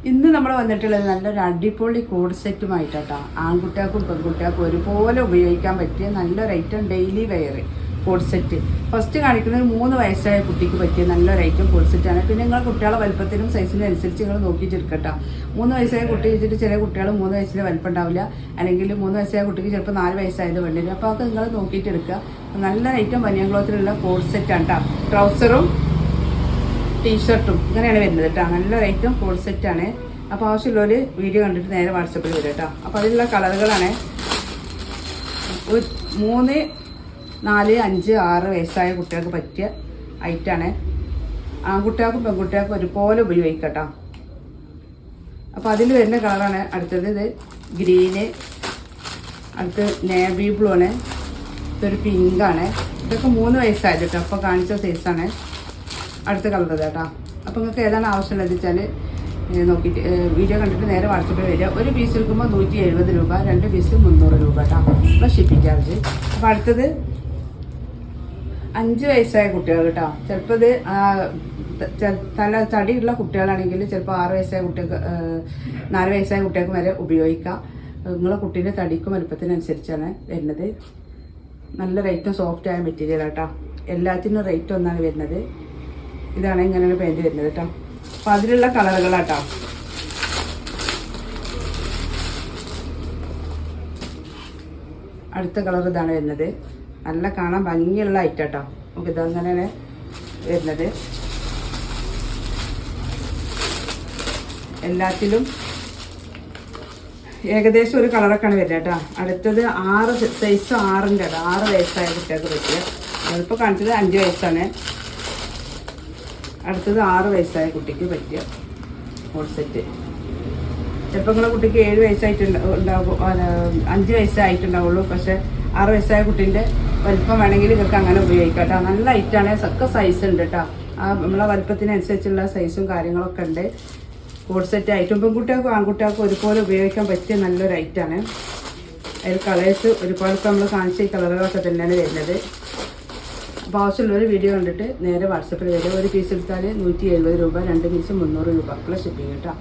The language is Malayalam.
ഇന്ന് നമ്മൾ വന്നിട്ടുള്ളത് നല്ലൊരു അടിപൊളി കോഡ് സെറ്റുമായിട്ടാണ്. ആൺകുട്ടികൾക്കും പെൺകുട്ടികൾക്കും ഒരുപോലെ ഉപയോഗിക്കാൻ പറ്റിയ നല്ലൊരു item daily wear co-ord set. First കാണിക്കുന്നത് 3 വയസ്സായ കുട്ടിക്ക് പറ്റിയ നല്ലൊരു ഐറ്റം കോഡ് സെറ്റാണ്. പിന്നെ നിങ്ങൾ കുട്ടികളെ വലുപ്പത്തിനും സൈസിനും അനുസരിച്ച് നിങ്ങൾ നോക്കിയിട്ടെടുക്കട്ടോ. 3 വയസ്സായ കുട്ടി വെച്ചിട്ട് ചില കുട്ടികൾ 3 വയസ്സിൽ വലുപ്പം ഉണ്ടാവില്ല, അല്ലെങ്കിൽ 3 വയസ്സായ കുട്ടിക്ക് ചിലപ്പോൾ 4 വയസ്സായത് വേണ്ടില്ല. അപ്പോൾ അത് നിങ്ങൾ നോക്കിയിട്ടെടുക്കുക. നല്ല ഐറ്റം ബനിയൻ ക്ലോത്തിലുള്ള കോഡ് സെറ്റാണ് കേട്ടോ. ട്രൗസറും ടീഷർട്ടും ഇങ്ങനെയാണ് വരുന്നത് കേട്ടോ. നല്ലൊരു ഐറ്റം കോഡ് സെറ്റാണ്. അപ്പോൾ ആവശ്യമുള്ളവർ വീഡിയോ കണ്ടിട്ട് നേരെ വാട്സപ്പിൽ വരും കേട്ടോ. അപ്പോൾ അതിലുള്ള കളറുകളാണ് 3, 4, 5, 6 വയസ്സായ കുട്ടികൾക്ക് പറ്റിയ ഐറ്റാണ്. ആൺകുട്ടികൾക്കും പെൺകുട്ടികൾക്കും ഒരുപോലെ ഉപയോഗിക്കാം കേട്ടോ. അപ്പോൾ അതിൽ വരുന്ന കളറാണ് അടുത്തത്. ഇത് ഗ്രീന്, അടുത്ത് നേവി ബ്ലൂ ആണ്, ഇതൊരു പിങ്കാണ്. ഇതൊക്കെ 3 വയസ്സായത് കേട്ടോ. അപ്പോൾ കാണിച്ച സൈസാണ്. അടുത്ത കളർ കേട്ടോ. അപ്പോൾ നിങ്ങൾക്ക് ഏതാണ് ആവശ്യമുള്ളത് വെച്ചാൽ നോക്കിയിട്ട് വീഡിയോ കണ്ടിട്ട് നേരെ വാട്സപ്പിൽ വരിക. ഒരു പീസ് എടുക്കുമ്പോൾ 170 രൂപ, 2 പീസ് 300 രൂപ കേട്ടോ. Plus shipping charge. അപ്പോൾ അടുത്തത് 5 വയസ്സായ കുട്ടികൾ കേട്ടോ. ചിലപ്പോൾ ഇത് തടിയുള്ള കുട്ടികളാണെങ്കിൽ ചിലപ്പോൾ 6 വയസ്സായ കുട്ടികൾക്ക് 4 വയസ്സായ കുട്ടികൾക്ക് വരെ ഉപയോഗിക്കാം. നിങ്ങളെ കുട്ടീൻ്റെ തടിക്കും വലുപ്പത്തിനനുസരിച്ചാണ് വരുന്നത്. നല്ല റേറ്റും സോഫ്റ്റ് ആയ മെറ്റീരിയൽ കേട്ടോ. എല്ലാത്തിനും റേറ്റ് ഒന്നാണ് വരുന്നത്. ഇതാണ് ഇങ്ങനെയാണ് പെയിൻറ്റ് വരുന്നത് കേട്ടോ. അപ്പോൾ അതിലുള്ള കളറുകളാട്ടോ. അടുത്ത കളർ ഇതാണ് വരുന്നത്. നല്ല കാണാൻ ഭംഗിയുള്ള ഐറ്റം കേട്ടോ. നമുക്ക് ഇതങ്ങനെയാണ് വരുന്നത്. എല്ലാത്തിലും ഏകദേശം ഒരു കളറൊക്കെയാണ് വരുന്നത് കേട്ടോ. അടുത്തത് 6 സൈസ് 6ൻ്റെ കേട്ടോ. 6 വയസ്സായ കുട്ടികൾക്ക് പറ്റിയ. അതിപ്പോൾ കാണിച്ചത് 5 വയസ്സാണ്. അടുത്തത് 6 വയസ്സായ കുട്ടിക്ക് പറ്റിയ കോഡ് സെറ്റ്. ചിലപ്പോൾ നിങ്ങളുടെ കുട്ടിക്ക് 7 വയസ്സായിട്ടുണ്ടാവും, 5 വയസ്സായിട്ടുണ്ടാവുള്ളൂ. പക്ഷേ 6 വയസ്സായ കുട്ടീൻ്റെ വലിപ്പം വേണമെങ്കിൽ ഇതൊക്കെ അങ്ങനെ ഉപയോഗിക്കാം കേട്ടോ. നല്ല ഐറ്റാണ്. ഒക്കെ സൈസ് ഉണ്ട് കേട്ടോ. നമ്മളെ വലിപ്പത്തിനനുസരിച്ചുള്ള സൈസും കാര്യങ്ങളൊക്കെ ഉണ്ട്. കോഡ് സെറ്റ് ഐറ്റം പെൺകുട്ടികൾക്കും ആൺകുട്ടികൾക്കും ഒരുപോലെ ഉപയോഗിക്കാൻ പറ്റിയ നല്ലൊരു ഐറ്റാണ്. അതിൽ കളേഴ്സ് ഒരുപാട് നമ്മൾ കാണിച്ച ഈ കളറുകളൊക്കെ തന്നെയാണ് വരുന്നത്. അപ്പോൾ ആവശ്യമുള്ളൊരു വീഡിയോ കണ്ടിട്ട് നേരെ വാട്സപ്പിൽ വരും. ഒരു പീസ് എടുത്താൽ 170 രൂപ, 2 പീസ് 300 രൂപ പ്ലസ് ഷിപ്പിംഗ് കേട്ടോ.